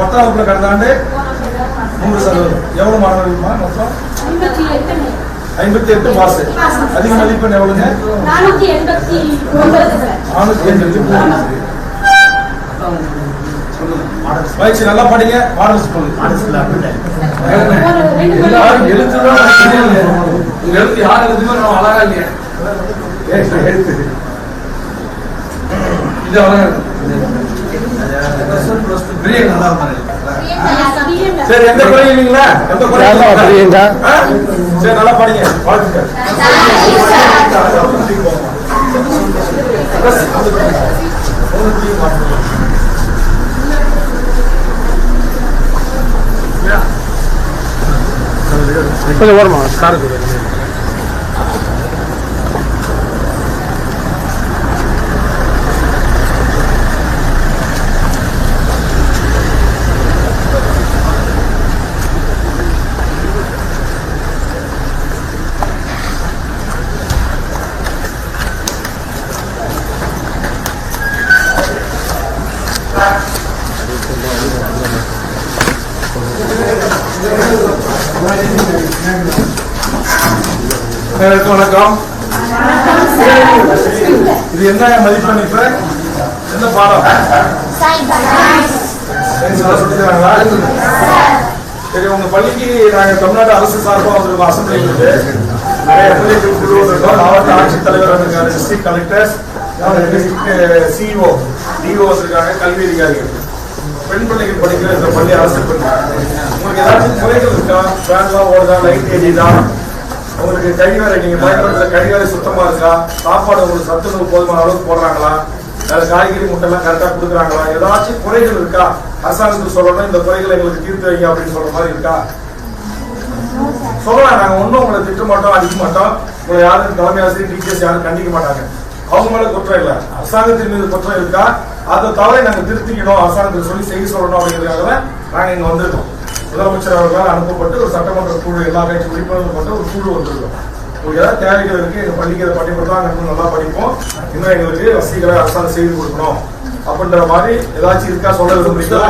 10ஆம் வகுப்புல கடந்த ஆண்டு 100%. எவ்வளவு மாணவர்கள்மா மொத்தம்? 58 பாஸ். அதிக மதிப்பெண் எவ்வளவுங்க? 489. பயிற்சி நல்லா படிங்க. மாடல் ஸ்கூல் எல்லாரும் எழுத்துதான் எழுத்து யார் எழுதுமோ நம்ம அழகா இல்லையா? எழுத்து இது அழகா சரி. எந்த குறையும் இல்லைங்களா? எந்த குறையும் சரி, நல்லா படிங்க. வாழ்த்துக்கள். கொஞ்சம் ஓரமா காருக்கு வணக்கம். இது என்ன மதிப்பெண்? இப்ப என்ன பாடம்? சொல்லிக்கிறாங்களா? சரி, உங்க பள்ளிக்கு நாங்க தமிழ்நாடு அரசு சார்பாக வந்திருக்கோம். அசம்பிளி மாவட்ட ஆட்சித்தலைவர் வந்திருக்காரு, டிஸ்ட்ரிக்ட் கலெக்டர், சிஇஓ, டிஓ வந்திருக்காங்க, கல்வி அதிகாரிகள். பெண் பிள்ளைகள் படிக்கிற இந்த பள்ளி அரசு பள்ளி. உங்களுக்கு ஏதாச்சும் குறைகள் இருக்கா? ஃபேன்லாம் ஓடுதா? லைட் எரியுதா? உங்களுக்கு கழிவறை, நீங்க பயன்படுத்துற கழிவறை சுத்தமா இருக்கா? சாப்பாடு உங்களுக்கு சத்துணவு போதுமான அளவுக்கு போடுறாங்களா? காய்கறி முட்டை எல்லாம் கரெக்டா கொடுக்குறாங்களா? ஏதாச்சும் குறைகள் இருக்கா? அரசாங்கத்துக்கு சொல்லணும், இந்த குறைகளை எங்களுக்கு தீர்த்து வைங்க அப்படின்னு சொல்ற மாதிரி இருக்கா? சொல்லலாம். நாங்க ஒன்னும் உங்களை திட்ட மாட்டோம், அடிக்க மாட்டோம். உங்களை யாரும் தலைமை ஆசிரியர், டீச்சர்ஸ் யாரும் கண்டிக்க மாட்டாங்க. அவங்க மேல குற்றம் இல்ல, அரசாங்கத்தின் மீது குற்றம் இருக்கா? அதை தவிர நாங்க திருத்திக்கணும், அரசாங்கத்துக்கு சொல்லி செய்ய சொல்லணும் அப்படிங்கிறதுக்காக நாங்க இங்க வந்திருக்கோம். முதலமைச்சர் அவர்களால் அனுப்பப்பட்டு ஒரு சட்டமன்ற குழு, எல்லா கட்சி உறுப்பினர்கள் கொண்ட ஒரு குழு வந்திருக்கோம். உங்களுக்கு ஏதாவது தேவைகள் இருக்கு, எங்க பள்ளிக்கு அதை பண்ணி கொடுத்தா நாங்க நல்லா படிப்போம், இன்னும் எங்களுக்கு வசதிகளை அரசாங்கம் செய்து கொடுக்கணும் அப்படின்ற மாதிரி ஏதாச்சும் இருக்கா? சொல்ல விரும்புறீங்களா?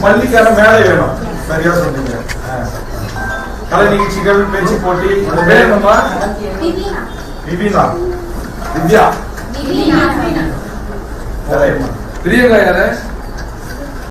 பள்ளிக்கான மேலே வேணும். சரியா சொல்றீங்க. கலை நிகழ்ச்சிகள், பேச்சு போட்டி, வேணுமா? விபினா, வித்யா, பிரியங்கா யாரு?